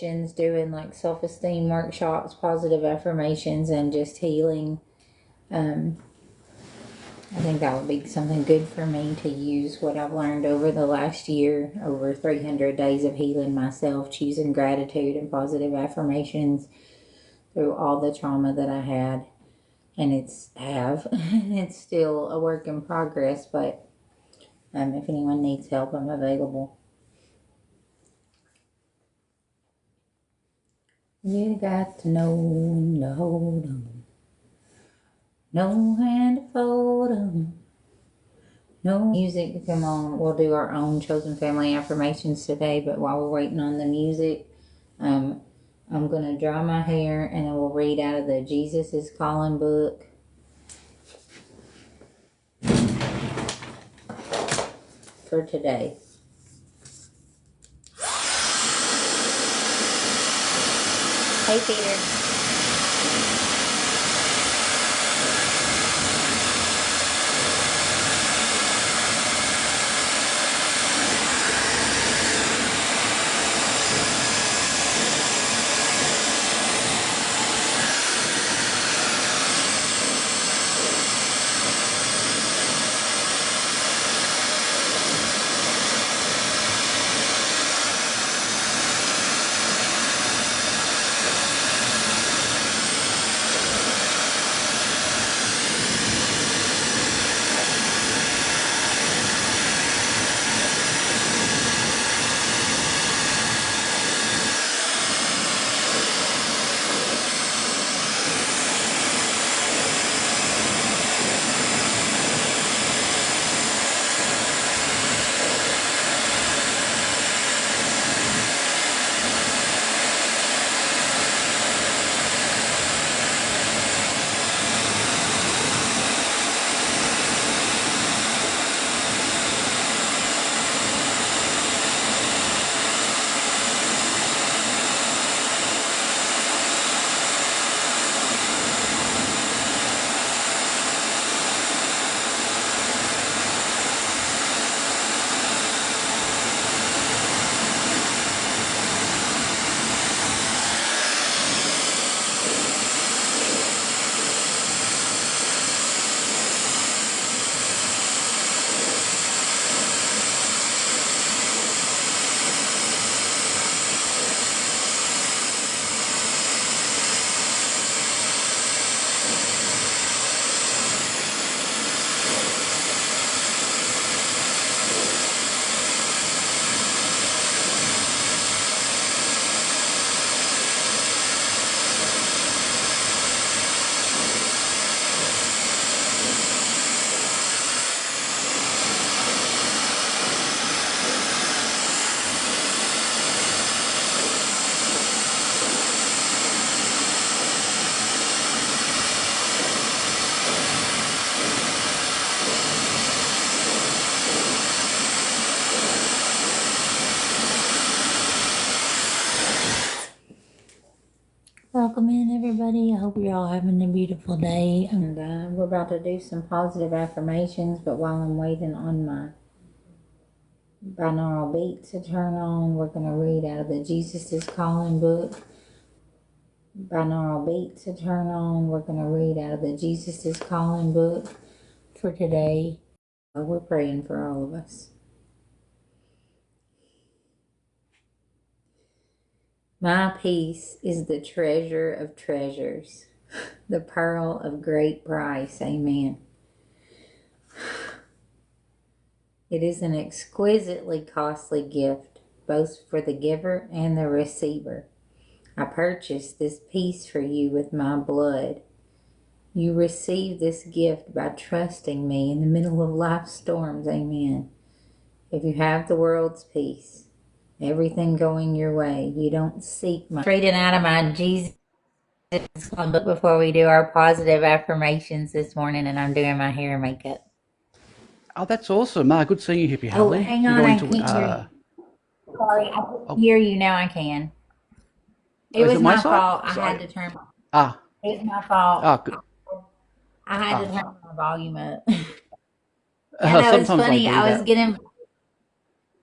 doing like self-esteem workshops, positive affirmations, and just healing. I think that would be something good for me to use what I've learned over the last year, over 300 days of healing myself, choosing gratitude and positive affirmations through all the trauma that I had. And it's still a work in progress, but if anyone needs help, I'm available. You got to know when to hold 'em, know when to fold 'em. No music to come on. We'll do our own chosen family affirmations today, but while we're waiting on the music, I'm going to dry my hair and then we'll read out of the Jesus is Calling book. For today. Hey, Peter. Welcome in, everybody. I hope you're all having a beautiful day. And we're about to do some positive affirmations, but while I'm waiting on my binaural beat to turn on, we're going to read out of the Jesus is Calling book. Binaural beat to turn on, we're going to read out of the Jesus is Calling book for today. We're praying for all of us. My peace is the treasure of treasures, the pearl of great price. Amen. It is an exquisitely costly gift, both for the giver and the receiver. I purchased this peace for you with my blood. You receive this gift by trusting me in the middle of life's storms. Amen. If you have the world's peace, everything going your way, you don't seek my... Reading out of my Jesus book before we do our positive affirmations this morning, and I'm doing my hair and makeup. Oh, that's awesome. Good seeing you, Hipeeharlee. Oh, hang on, I can't hear you. Sorry, I couldn't hear you. Now I can. It was my fault. I had to turn... It was my fault. Good. I had to turn my volume up. And that was funny. I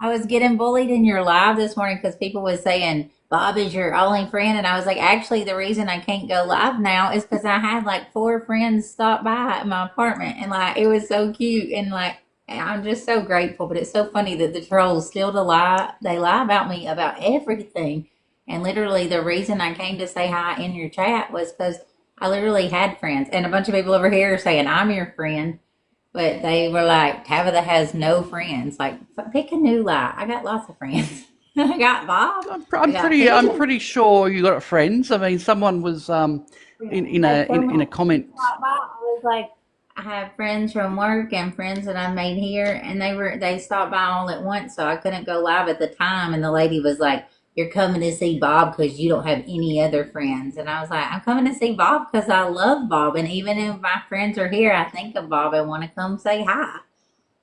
was getting bullied in your live this morning because people was saying Bob is your only friend. And I was like, actually, the reason I can't go live now is because I had like four friends stop by at my apartment. And like, it was so cute. And like, I'm just so grateful. But it's so funny that the trolls still to lie. They lie about me about everything. And literally, the reason I came to say hi in your chat was because I literally had friends. And a bunch of people over here are saying, I'm your friend. But they were like, Tabitha has no friends. Like, pick a new lie. I got lots of friends. I got Bob. I got I'm Peter. pretty sure you got friends. I mean, someone was in I had so in many a comment. stop by. I was like, I have friends from work and friends that I made here, and they stopped by all at once, so I couldn't go live at the time. And the lady was like, "You're coming to see Bob because you don't have any other friends." And I was like, "I'm coming to see Bob because I love Bob, and even if my friends are here, I think of Bob and want to come say hi."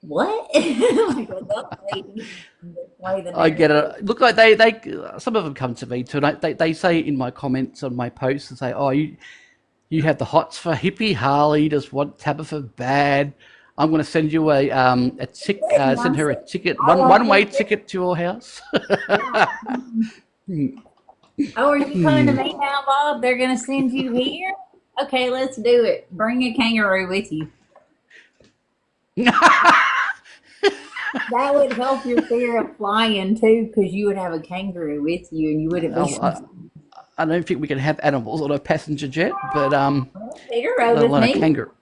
What? Like, adult lady, play the I get narrative. it. Look like some of them come to me too. And they say in my comments on my posts and say, "Oh, you have the hots for hippie Harley. Just want Tabitha bad. I'm going to send you And I send her a said, ticket, I want one to. way ticket to your house." Yeah. Oh, are you coming to me now, Bob? They're going to send you here? Okay, let's do it. Bring a kangaroo with you. That would help your fear of flying too, because you would have a kangaroo with you and you wouldn't be Oh, so. I don't think we can have animals on a passenger jet, but Peter rode let with alone a me. kangaroo.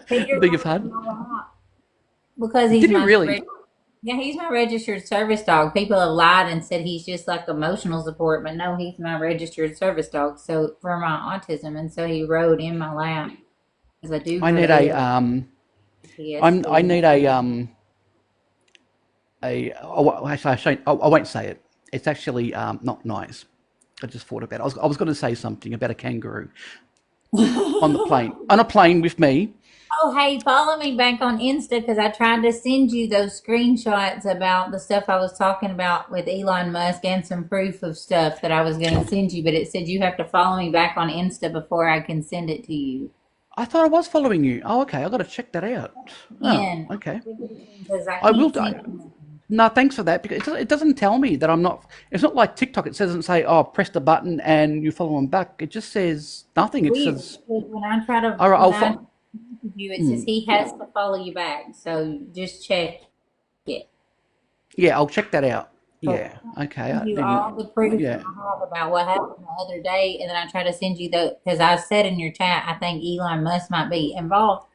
Peter Beg your rode with me pardon? a lot because he's Did he my really? yeah, he's my registered service dog. People have lied and said he's just like emotional support, but no, he's my registered service dog. So for my autism, and so he rode in my lap because I do I have need I ASD. need I won't say it. It's actually not nice. I just thought about it. I was going to say something about a kangaroo on a plane with me. Oh, hey, follow me back on Insta because I tried to send you those screenshots about the stuff I was talking about with Elon Musk and some proof of stuff that I was going to send you, but it said you have to follow me back on Insta before I can send it to you. I thought I was following you. Oh, okay. I got to check that out. Oh, And okay. because I I will. can't send you. No, thanks for that because it doesn't tell me that I'm not. It's not like TikTok. It doesn't say, "Oh, press the button and you follow them back." It just says nothing. It Weird says, because when I try to "All right, when I'll I follow." message you, it says he has to follow you back. So just check it. Yeah, I'll check that out. So Yeah. Okay. send I you didn't. all the proof Yeah. I have about what happened the other day, and then I try to send you the because I said in your chat I think Elon Musk might be involved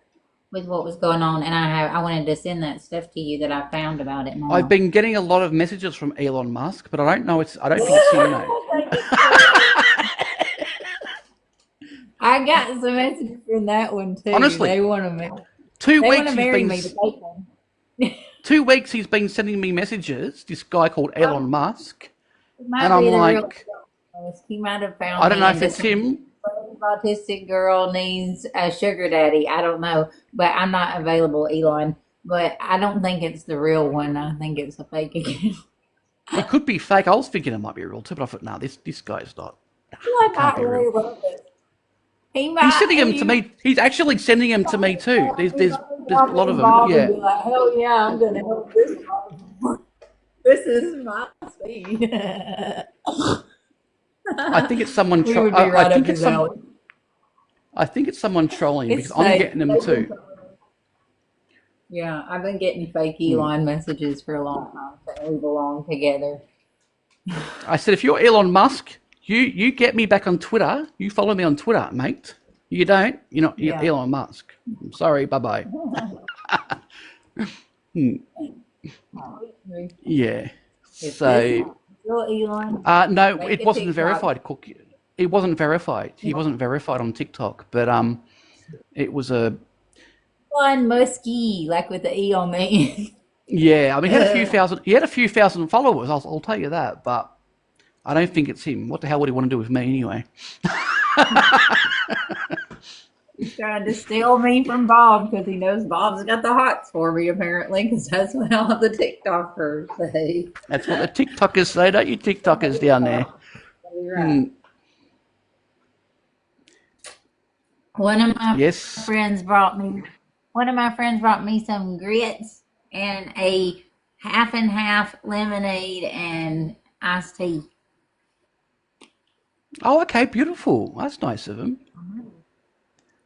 with what was going on, and I wanted to send that stuff to you that I found about it I've now. been getting a lot of messages from Elon Musk, but I don't know. I don't think it's him though. I got some messages from that one too. Honestly, two they want weeks to he's marry been me, but they can. 2 weeks he's been sending me messages. This guy called Elon Oh, Musk, it and might I'm be the real. like, He might have I found don't know me if and it's decided him. autistic girl needs a sugar daddy. I don't know, but I'm not available, Elon. But I don't think it's the real one. I think it's a fake account. It could be fake. I was thinking it might be real too, but I thought, no, this guy's not. Nah, I it can't might be real. really love it. He He's might. sending them to me. He's actually sending them to me too. He might There's a drop lot of them. involved and Yeah, be like, "Hell yeah, I'm gonna help this one. This is my speed." I think it's someone. We would be right up his alley. I think it's someone trolling because It's I'm fake. getting them too. Yeah, I've been getting fake Hmm. Elon messages for a long time saying we belong together. I said, if you're Elon Musk, you get me back on Twitter. You follow me on Twitter, mate. You don't. You're Yeah. Elon Musk. I'm sorry. Bye bye. Yeah. If this is So real Elon, no, make it a wasn't TikTok. verified. Cook. It wasn't verified. He wasn't verified on TikTok, but it was a Elon Muskie, like with the E on the end. yeah. I mean, he had a few thousand. He had a few thousand followers. I'll tell you that, but I don't think it's him. What the hell would he want to do with me anyway? He's trying to steal me from Bob because he knows Bob's got the hots for me, apparently, because that's what all the TikTokers say. That's what the TikTokers say, don't you, TikTokers down there? You're right. Hmm. One of my Yes. friends brought me one of my friends brought me some grits and a half and half lemonade and iced tea. Oh, okay, beautiful. That's nice of him.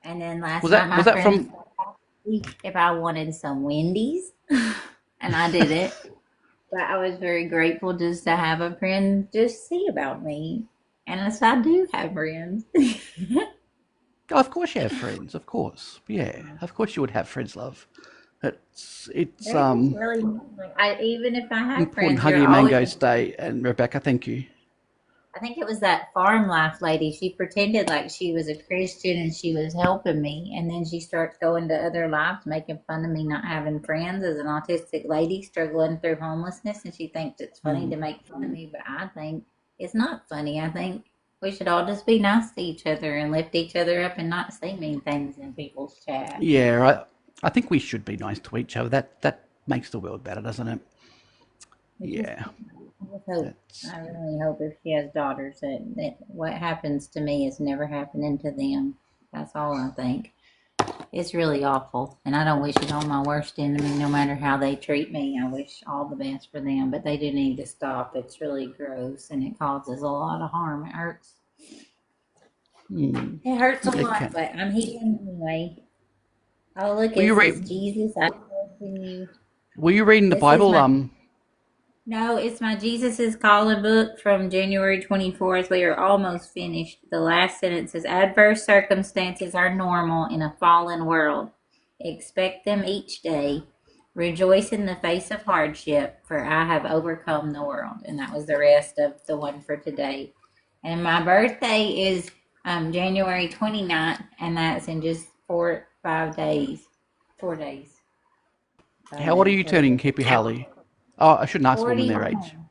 And then last Was night that was my that friends from? asked me if I wanted some Wendy's, and I didn't. But I was very grateful just to have a friend just see about me. And as I do have friends. Oh, of course you have friends. Of course, yeah. Of course you would have friends, love. It's They're just really even if I have important. friends, they're Huggy always. Mango Stay and Rebecca, thank you. I think it was that farm life lady. She pretended like she was a Christian and she was helping me, and then she starts going to other lives, making fun of me not having friends as an autistic lady struggling through homelessness, and she thinks it's funny to make fun of me, but I think it's not funny. I think we should all just be nice to each other and lift each other up and not say mean things in people's chat. Yeah, I think we should be nice to each other. That makes the world better, doesn't it? It just, Yeah, I just hope, that's I really hope if she has daughters that what happens to me is never happening to them. That's all I think. It's really awful, and I don't wish it on my worst enemy, no matter how they treat me. I wish all the best for them, but they do need to stop. It's really gross, and it causes a lot of harm. It hurts. It hurts a it lot, can. but I'm healing anyway. Oh, look, Were you it says read? Jesus, I trust in you. Were you reading the This is Bible? my No, it's my Jesus is Calling book from January 24th. We are almost finished. The last sentence is adverse circumstances are normal in a fallen world. Expect them each day. Rejoice in the face of hardship, for I have overcome the world. And that was the rest of the one for today. And my birthday is January 29th, and that's in just 5 days. 4 days. How old are 5 days. you What is turning, it? Hippie Harley? Oh, I shouldn't ask women their age. 41.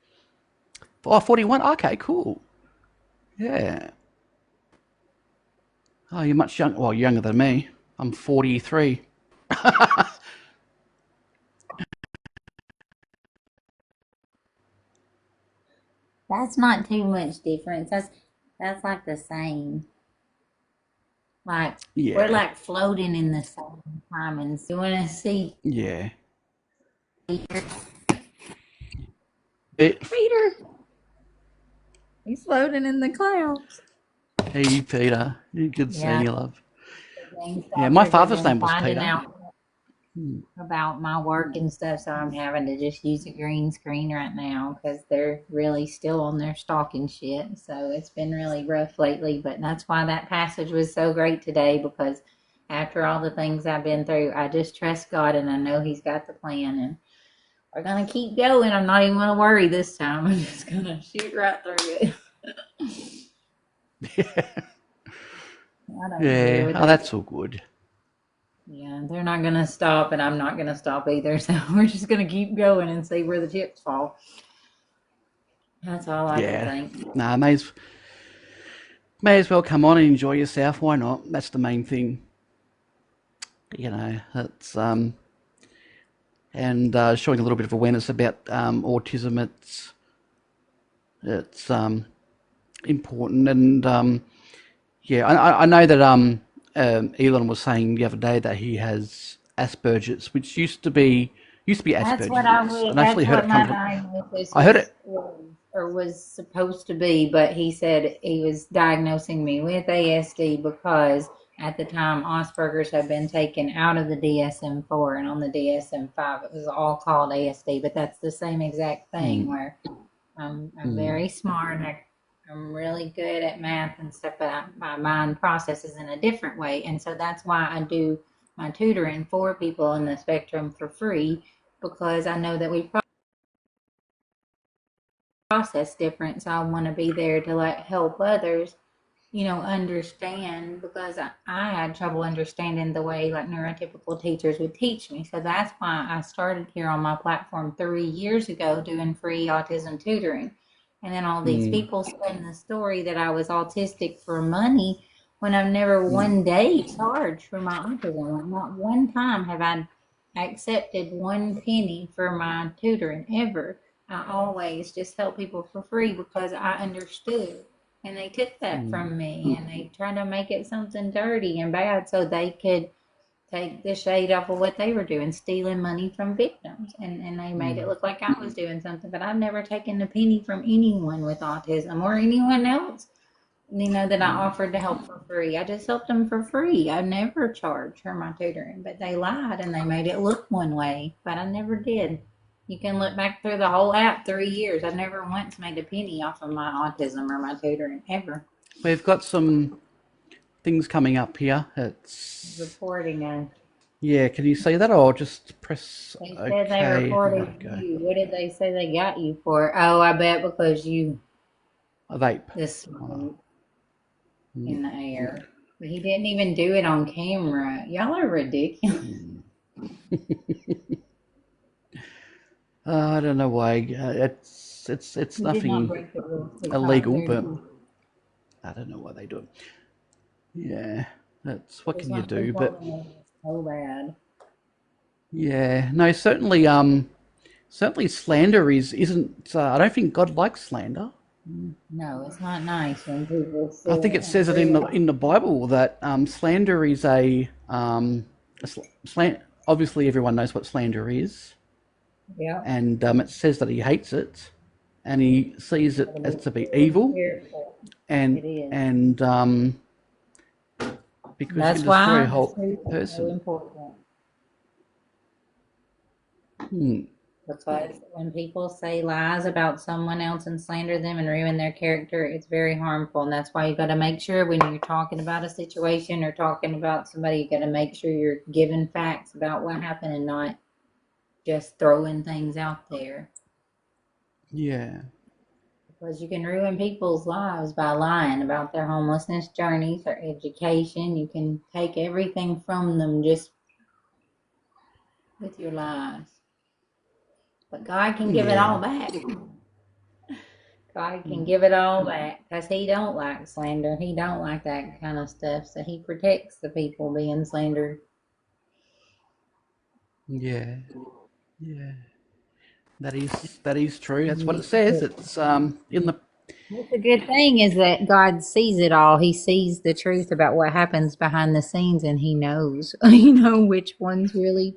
Oh, 41. Okay, cool. Yeah. Oh, you're much young. Well, younger than me. I'm 43. That's not too much difference. That's like the same. Like we're Yeah. like floating in the same time. And so you want to see Yeah. Peter? It, Peter, he's floating in the clouds. hey, Peter. Good seeing Yeah, you, love. the game Yeah, my stalkers have father's been name was finding Peter. out about my work and stuff, so I'm having to just use a green screen right now because they're really still on their stalking shit. So it's been really rough lately, but that's why that passage was so great today because after all the things I've been through, I just trust God and I know He's got the plan and we're gonna keep going. I'm not even gonna worry this time. I'm just gonna shoot right through it. I don't care Yeah. what Oh, they. that's all good. Yeah, they're not gonna stop, and I'm not gonna stop either. So we're just gonna keep going and see where the chips fall. That's all I can Yeah. think. Nah, may as well come on and enjoy yourself. Why not? That's the main thing. It's and showing a little bit of awareness about autism. It's important, and yeah, I know that Elon was saying the other day that he has Asperger's, which used to be That's what I Asperger's, would. and I actually That's heard what it come my from. diagnosis I heard it. was supposed to be. But he said he was diagnosing me with ASD because at the time Asperger's had been taken out of the DSM-4 and on the DSM-5 it was all called ASD. But that's the same exact thing where I'm very smart. I'm really good at math and stuff, but my mind processes in a different way. And so that's why I do my tutoring for people on the spectrum for free because I know that we process different. So I want to be there to like help others, understand because I had trouble understanding the way like neurotypical teachers would teach me. So that's why I started here on my platform 3 years ago doing free autism tutoring. And then all these people spin the story that I was autistic for money when I've never one day charged for my autism. Like not one time have I accepted one penny for my tutoring ever. I always just help people for free because I understood. And they took that from me and they tried to make it something dirty and bad so they could take the shade off of what they were doing, stealing money from victims. And they made it look like I was doing something. But I've never taken a penny from anyone with autism or anyone else that I offered to help for free. I just helped them for free. I never charged her my tutoring, but they lied and they made it look one way, but I never did. You can look back through the whole app 3 years. I never once made a penny off of my autism or my tutoring ever. We've got some things coming up here. It's Reporting us. yeah. Can you see that, or just press They said they OK? There reported we go. you. What did they say they got you for? Oh, I bet because you A vape. this Oh, in the air. But he didn't even do it on camera. Y'all are ridiculous. I don't know why. It's He did not nothing break the rules. He caught illegal, very but I don't know why they do it. Yeah, that's what just can you want do? people But to know it's so bad. yeah, no, certainly slander isn't. I don't think God likes slander. No, it's not nice when people I think sit it and says it in ruin. the Bible that slander is obviously everyone knows what slander is, Yeah. and it says that he hates it, and he sees it Gotta as be to be very evil, careful. and It is. and because you can That's destroy a why the whole truth is so person. important. Hmm. Because when people say lies about someone else and slander them and ruin their character, it's very harmful. And that's why you got to make sure when you're talking about a situation or talking about somebody, you got to make sure you're giving facts about what happened and not just throwing things out there. Yeah. Because you can ruin people's lives by lying about their homelessness journeys or education. You can take everything from them just with your lies. But God can give it all Yeah. back. God can give it all back because he don't like slander. He don't like that kind of stuff. So he protects the people being slandered. Yeah. Yeah. That is true. That's what it says. It's in the What's a good thing is that God sees it all. He sees the truth about what happens behind the scenes, and He knows, which one's really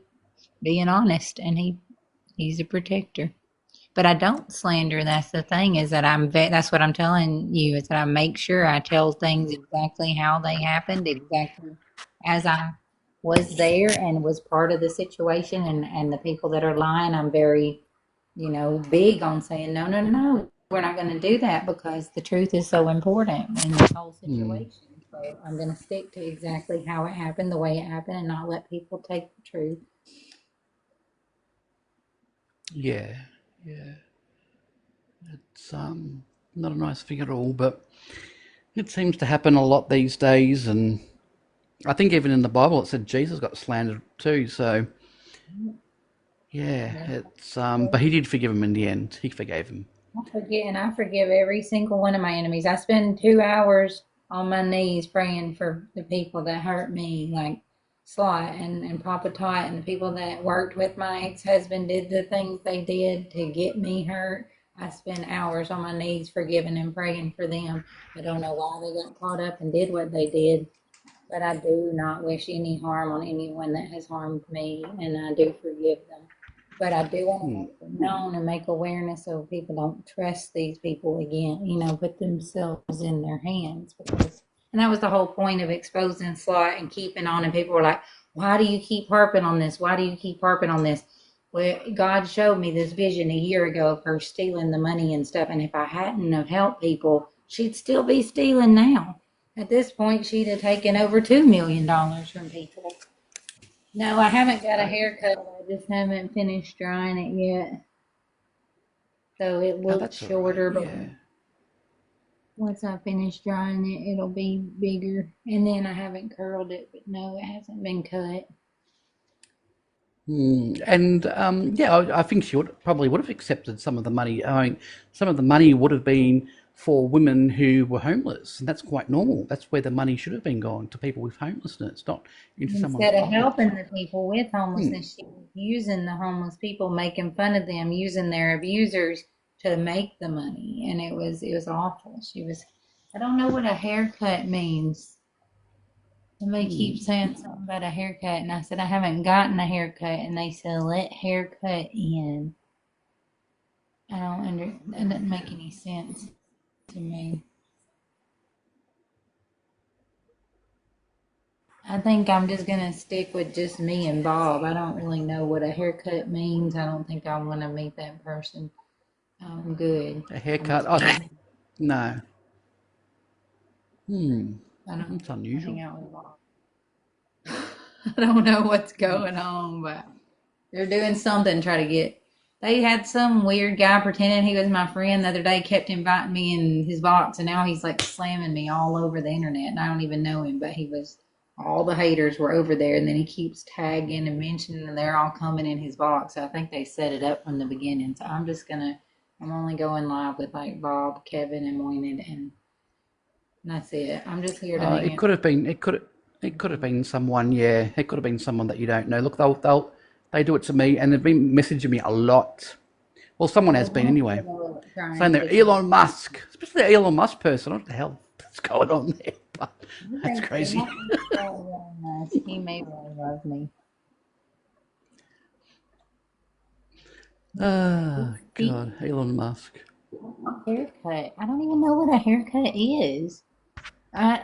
being honest, and He's a protector. But I don't slander. That's the thing is that that's what I'm telling you is that I make sure I tell things exactly how they happened, exactly as I was there and was part of the situation. And the people that are lying, I'm very, big on saying, no, no, no, we're not going to do that because the truth is so important in this whole hmm, situation. So I'm going to stick to exactly how it happened, the way it happened, and not let people take the truth. yeah, yeah. It's not a nice thing at all, but it seems to happen a lot these days. And I think even in the Bible it said Jesus got slandered too. So yeah, Yeah. it's but he did forgive him in the end. He forgave him. I forget, and I forgive every single one of my enemies. I spend 2 hours on my knees praying for the people that hurt me, like Slot and Papa Tot, and the people that worked with my ex-husband did the things they did to get me hurt. I spend hours on my knees forgiving and praying for them. I don't know why they got caught up and did what they did, but I do not wish any harm on anyone that has harmed me, and I do forgive them. But I do want to Hmm. make it known and make awareness so people don't trust these people again, put themselves in their hands and that was the whole point of exposing Slot and keeping on. And people were like, why do you keep harping on this? Why do you keep harping on this? Well, God showed me this vision a year ago of her stealing the money and stuff. And if I hadn't have helped people, she'd still be stealing now. At this point, she'd have taken over $2 million from people. No, I haven't got a Uh, haircut. I just haven't finished drying it yet. So it oh, looks that's all right. shorter, but Yeah. once I finish drying it, it'll be bigger. And then I haven't curled it, but no, it hasn't been cut. And yeah, I think she probably would have accepted some of the money. I mean, some of the money would have been for women who were homeless, and that's quite normal. That's where the money should have been going to people with homelessness, not into someone's Instead of pocket. helping the people with homelessness, she was using the homeless people, making fun of them, using their abusers to make the money, and it was awful. I don't know what a haircut means. Somebody keeps saying something about a haircut, and I said I haven't gotten a haircut, and they said let haircut in. That doesn't make any sense to me. I think I'm just gonna stick with just me and Bob. I don't really know what a haircut means. I don't think I want to meet that person. I'm good. A I'm haircut? just Oh, gonna, no. Hmm. I don't That's want to hang unusual. out with Bob. I don't know what's going on, but they're doing something to try to get. They had some weird guy pretending he was my friend the other day, kept inviting me in his box, and now he's like slamming me all over the internet, and I don't even know him, but he was. All the haters were over there, and then he keeps tagging and mentioning, and they're all coming in his box. So I think they set it up from the beginning. So I'm only going live with like Bob, Kevin, and Moynihan, and that's it. I'm just here to hang It out. could have been. It could have been someone. Yeah, it could have been someone that you don't know. Look, they do it to me, and they've been messaging me a lot. Well, someone has been anyway, Trying saying they're to. Elon Musk, especially the Elon Musk person. What the hell is going on there? But I that's think it crazy. might be so nice. He may really love me. Oh He God, Elon Musk. haircut. I don't even know what a haircut is. I,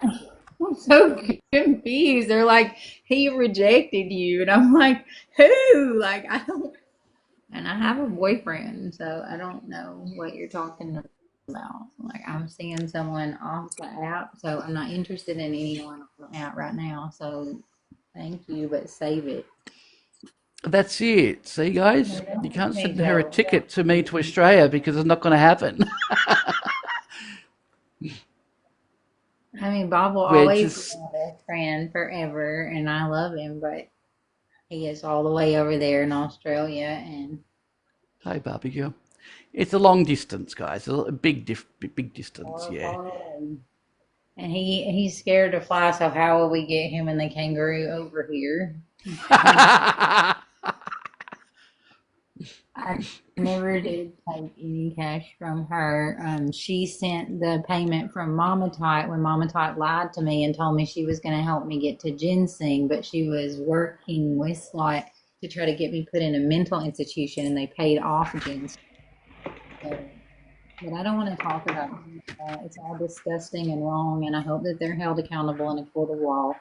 I'm so confused. They're like, he rejected you, and I'm like, who? Like, I don't. And I have a boyfriend, so I don't know what you're talking about. Like, I'm seeing someone off the app, so I'm not interested in anyone on the app right now. So thank you, but save it. That's it. See, guys, They you don't can't want me send her a though. ticket to me to Australia because it's not going to happen. I mean, Bob will We're always be just my best friend forever, and I love him, but he is all the way over there in Australia, and hey, Barbie girl. It's a long distance, guys. A big distance. far, Yeah. far away. And he's scared to fly, so how will we get him and the kangaroo over here? I never did take any cash from her. She sent the payment from Mama Tot when Mama Tot lied to me and told me she was going to help me get to ginseng, but she was working with Slot to try to get me put in a mental institution, and they paid off ginseng. So, but I don't want to talk about it. It's all disgusting and wrong, and I hope that they're held accountable in a court of law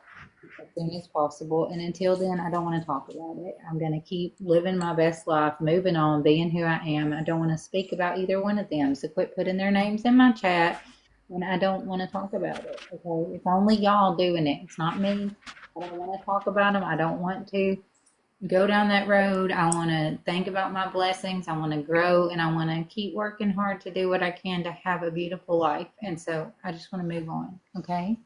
as soon as possible. And until then, I don't want to talk about it. I'm going to keep living my best life, moving on, being who I am. I don't want to speak about either one of them. So quit putting their names in my chat when I don't want to talk about it. Okay. It's only y'all doing it. It's not me. I don't want to talk about them. I don't want to go down that road. I want to think about my blessings. I want to grow and I want to keep working hard to do what I can to have a beautiful life. And so I just want to move on. Okay.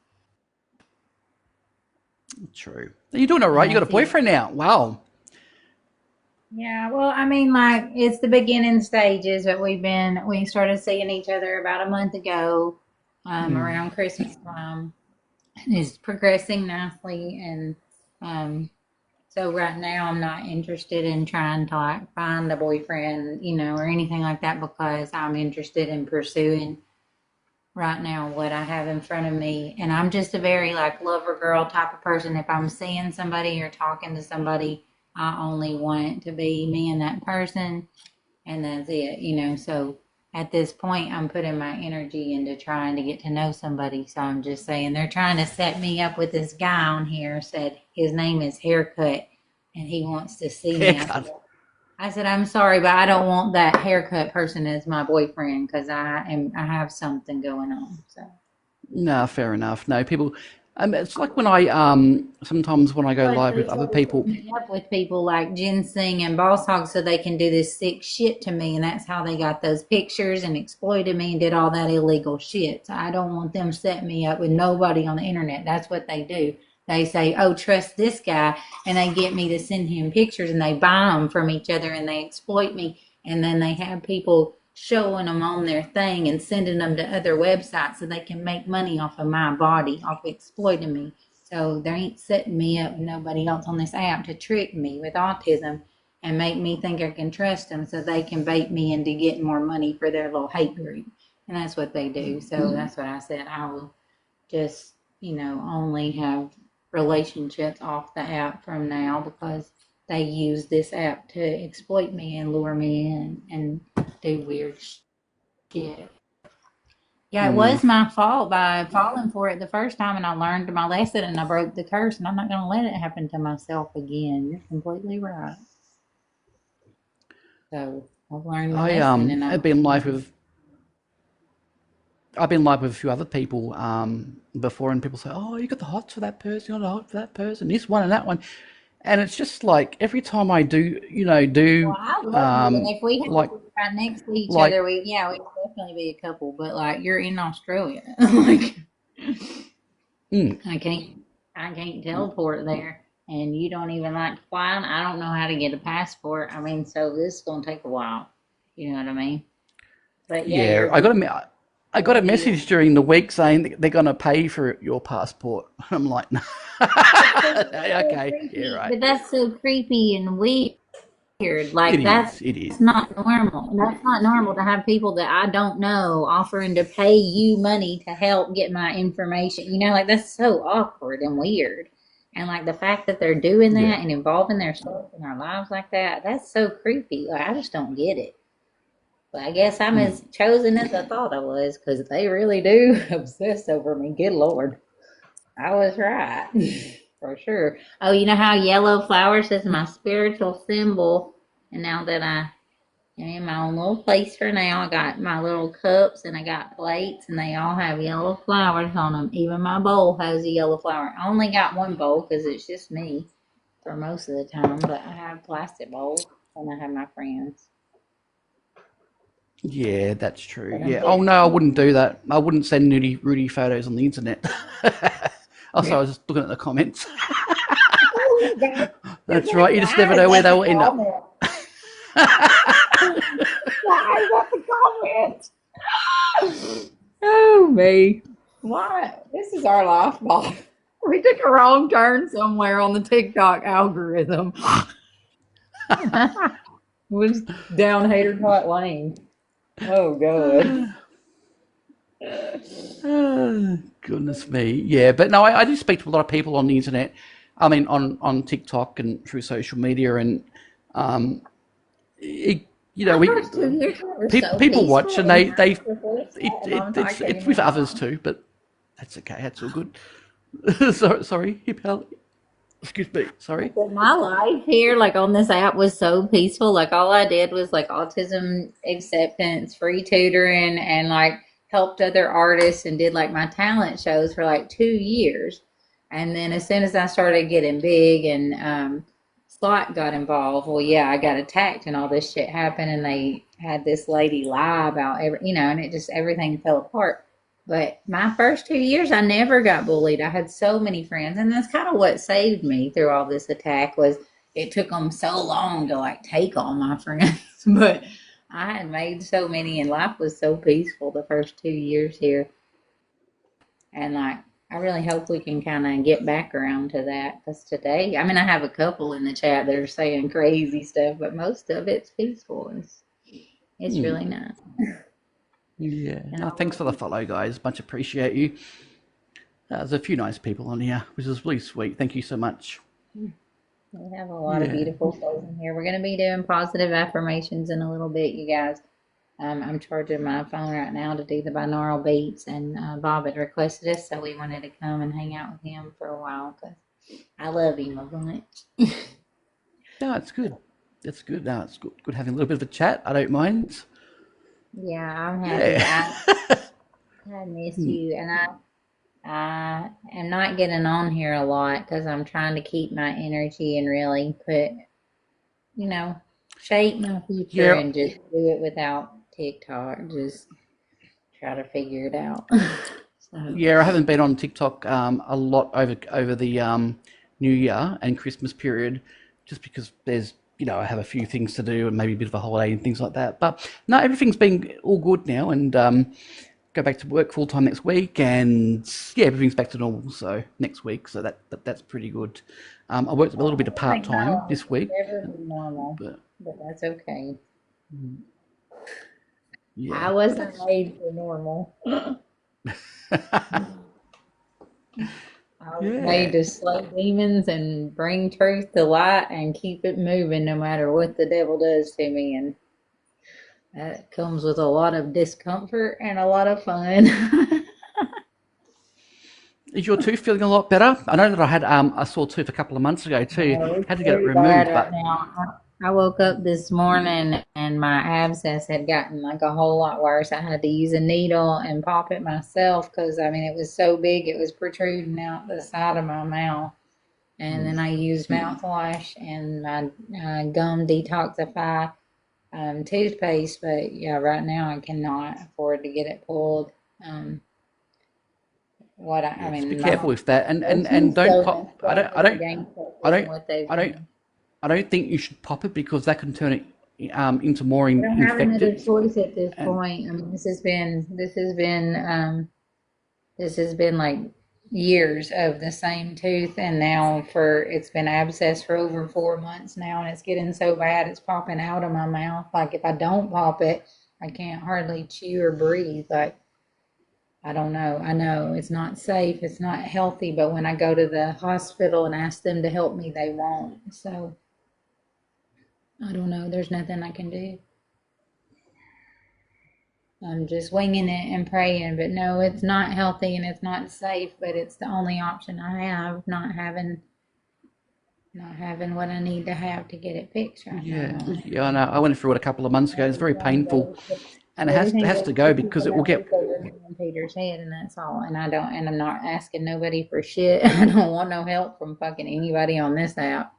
True. You're doing all And right. You got a that's it. boyfriend now. Wow. Yeah, well, I mean, like it's the beginning stages, but we started seeing each other about a month ago, around Christmas time. And it's progressing nicely, and um, so right now I'm not interested in trying to like find a boyfriend, or anything like that because I'm interested in pursuing right now what I have in front of me, and I'm just a very like lover girl type of person. If I'm seeing somebody or talking to somebody, I only want it to be me and that person and that's it. So at this point, I'm putting my energy into trying to get to know somebody. So I'm just saying they're trying to set me up with this guy on here. Said his name is Haircut, and he wants to see me. Haircut. I said I'm sorry, but I don't want that haircut person as my boyfriend because I have something going on. So. No, fair enough. No, people. It's like when I sometimes when I go But live with they other started people. setting me up with people like ginseng and boss hog so they can do this sick shit to me, and that's how they got those pictures and exploited me and did all that illegal shit. So I don't want them setting me up with nobody on the internet. That's what they do. They say, "Oh, trust this guy," and they get me to send him pictures, and they buy them from each other, and they exploit me, and then they have people showing them on their thing and sending them to other websites so they can make money off of my body, off exploiting me. So they ain't setting me up with nobody else on this app to trick me with autism and make me think I can trust them so they can bait me into getting more money for their little hate group. And that's what they do. So that's what I said. I will just, only have relationships off the app from now because they use this app to exploit me and lure me in and do weird shit. Yeah, it Mm. was my fault by falling for it the first time, and I learned my lesson and I broke the curse, and I'm not going to let it happen to myself again. You're completely right. So I've learned my I lesson, and have I'm been live with I've been live with a few other people before, and people say, "Oh, you got the hots for that person, you got the hot for that person, this one and that one," and it's just like every time I do, well, I love you, and if we had like to be right next to each like other, we'd definitely be a couple. But like you're in Australia, like mm, I can't I can't teleport there, and you don't even like flying. I don't know how to get a passport. I mean, so this is gonna take a while. You know what I mean? But yeah, yeah, you're I got a message during the week saying that they're going to pay for your passport. I'm like, no. so Okay, yeah, creepy, right. but that's so creepy and weird. It Like is, it is. that's not normal. That's not normal to have people that I don't know offering to pay you money to help get my information. You know, like that's so awkward and weird. And like the fact that they're doing Yeah. that and involving their stuff in our lives like that, that's so creepy. Like I just don't get it. But I guess I'm Mm. as chosen as I thought I was because they really do obsess over me. Good Lord. I was right. For sure. Oh, you know how yellow flowers is my spiritual symbol? And now that I am in my own little place for now, I got my little cups and I got plates and they all have yellow flowers on them. Even my bowl has a yellow flower. I only got one bowl because it's just me for most of the time, but I have plastic bowls and I have my friends. Yeah, that's true. But I'm Yeah. Oh very no, I wouldn't do that. I wouldn't send nudie Rudy photos on the internet. Also, I was just looking at the comments. Oh, God. It's That's like, right. You just never why is know where that they the will end up. comment? Why is that the comment? Oh, me. Why? This is our life, Bob. We took a wrong turn somewhere on the TikTok algorithm. Was down Hater Tot Lane. Oh, God. Goodness me. Yeah, but no, I do speak to a lot of people on the internet. I mean, on TikTok and through social media, and um, it, My we first 2 years were so people watch, peaceful, and and they hers before that, and I'm it's talking with others about. too, but that's okay. That's all good. Sorry, Hipeeharlee. Excuse me. Sorry. My life here, like on this app, was so peaceful. Like all I did was like autism acceptance, free tutoring, and like helped other artists and did like my talent shows for like 2 years. And then as soon as I started getting big and Slot got involved, well, yeah, I got attacked and all this shit happened, and they had this lady lie about and it just everything fell apart. But my first 2 years, I never got bullied. I had so many friends, and that's kind of what saved me through all this attack. Was it took them so long to like take all my friends, but I had made so many, and life was so peaceful the first 2 years here. And like, I really hope we can kind of get back around to that because today, I mean, I have a couple in the chat that are saying crazy stuff, but most of it's peaceful. It's really nice. Yeah. And No, I thanks love for the follow, guys. Much appreciate you. There's a few nice people on here, which is really sweet. Thank you so much. We have a lot of Yeah. beautiful souls in here. We're going to be doing positive affirmations in a little bit, you guys. I'm charging my phone right now to do the binaural beats, and Bob had requested us, so we wanted to come and hang out with him for a while because I love him a bunch. No, it's good. It's good. No, it's good. Good having a little bit of a chat. I don't mind. Yeah, I'm happy. Yeah. I miss you, and I am not getting on here a lot because I'm trying to keep my energy and really put, you know, shape my future Yeah. and just do it without TikTok. Just try to figure it out. So, Yeah, I haven't been on TikTok a lot over the New Year and Christmas period, just because there's I have a few things to do and maybe a bit of a holiday and things like that. But no, everything's been all good now, and go back to work full time next week, and yeah, everything's back to normal. So next week, so that's pretty good. I worked a little bit of I part think my time life this will week, never be normal, but but that's okay. yeah, I but wasn't that's made for normal. I was made yeah. to slay demons and bring truth to light and keep it moving no matter what the devil does to me. And That comes with a lot of discomfort and a lot of fun. Is your tooth feeling a lot better? I know that I had a sore tooth a couple of months ago too. No, it's Had to get it very bad removed, right but now. I woke up this morning and my abscess had gotten like a whole lot worse. I had to use a needle and pop it myself because I mean it was so big it was protruding out the side of my mouth. And then I used mouthwash and my gum detoxify toothpaste. But yeah, right now I cannot afford to get it pulled. Um, I yeah, just be mean, careful with that, and emotions don't so pop. messed up against I it and don't, what they've I don't, done. I don't think you should pop it because that can turn it into more I don't have another infected. choice at this And point. I mean, this has been like years of the same tooth, and now for it's been abscessed for over 4 months now, and it's getting so bad it's popping out of my mouth. Like if I don't pop it, I can't hardly chew or breathe. Like I don't know. I know it's not safe, it's not healthy, but when I go to the hospital and ask them to help me, they won't. So I don't know. There's nothing I can do. I'm just winging it and praying, but no, it's not healthy and it's not safe, but it's the only option I have, not having what I need to have to get it fixed right yeah, now. yeah, I know. I went through it a couple of months ago. It's very painful, and Everything has goes to go because it will about get. roof over me and Peter's head, and that's all. And I don't, and I'm not asking nobody for shit. I don't want no help from fucking anybody on this app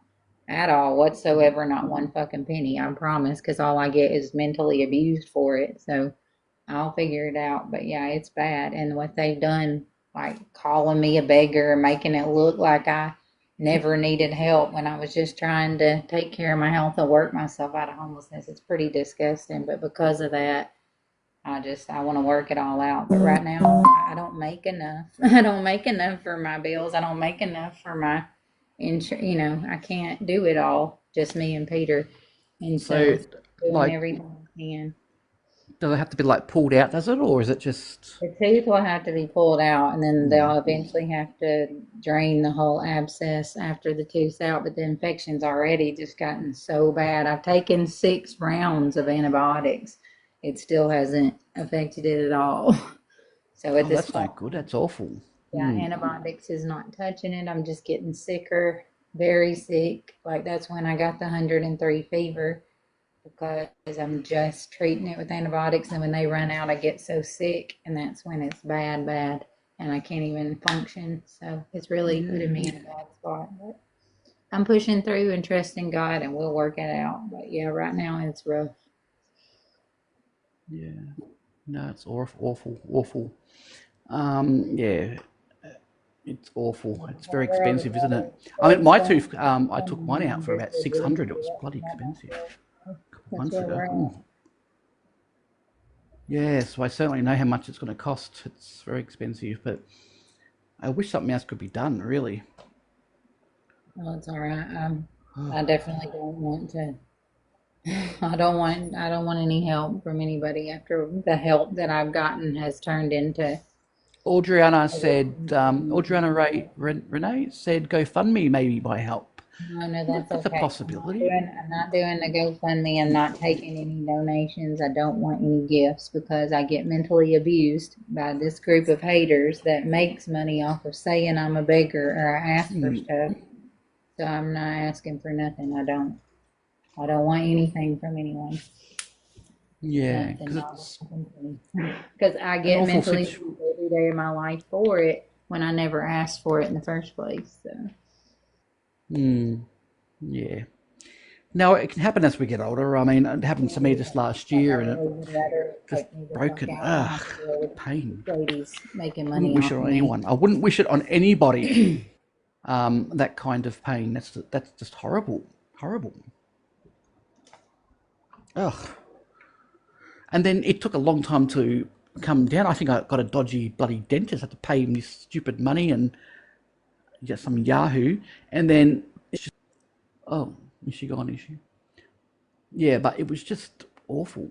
at all whatsoever. Not one fucking penny, I promise, because all I get is mentally abused for it. So I'll figure it out. But yeah, it's bad. And what they've done, like calling me a beggar, making it look like I never needed help when I was just trying to take care of my health and work myself out of homelessness, it's pretty disgusting. But because of that, I want to work it all out. But right now, I don't make enough. I don't make enough for my bills. I don't make enough for my insurance. You know, I can't do it all, just me and Peter. And So, so doing like, everything I can. does it have to be like pulled out? Does it, or is it just? The tooth will have to be pulled out, and then they'll eventually have to drain the whole abscess after the tooth's out. But the infection's already just gotten so bad. I've taken 6 rounds of antibiotics. It still hasn't affected it at all. So at Oh, this that's point, not good. That's awful. yeah, antibiotics is not touching it. I'm just getting sicker, very sick. Like that's when I got the 103 fever because I'm just treating it with antibiotics. And when they run out, I get so sick, and that's when it's bad, bad, and I can't even function. So it's really putting me in a bad spot. But I'm pushing through and trusting God, and we'll work it out. But yeah, right now it's rough. Yeah. No, it's awful, awful, awful. Yeah, it's awful. It's very Whenever I was expensive, isn't it? I mean, so my strong, tooth, I took mine out for just about to six get into hundred. It was it, bloody not expensive. myself. That's Months where ago. we're at. Ooh. Yeah, so I certainly know how much it's going to cost. It's very expensive, but I wish something else could be done. Really. Well, it's all right. I definitely don't want to. I don't want any help from anybody after the help that I've gotten has turned into. Renee said GoFundMe maybe might help. No, no, Well, that's that's a okay. possibility. I'm not doing the GoFundMe. I'm not taking any donations. I don't want any gifts because I get mentally abused by this group of haters that makes money off of saying I'm a beggar or I ask for stuff. So I'm not asking for nothing. I don't want anything from anyone. Yeah, Nothing. because Not it's because I an get awful mentally situation. abused every day of my life for it when I never asked for it in the first place. So Yeah. Now it can happen as we get older. I mean, it happened to me just last year, and it I would rather just take me the fuck broken. out and have to Ugh, deal with pain. ladies making Wouldn't money wish it off of on me. anyone. I wouldn't wish it on anybody. That kind of pain. That's just horrible. Horrible. Ugh. And then it took a long time to come down. I think I got a dodgy bloody dentist. I had to pay him this stupid money and get some Yahoo. And then it's just, oh, is she gone? Is she? Yeah, but it was just awful.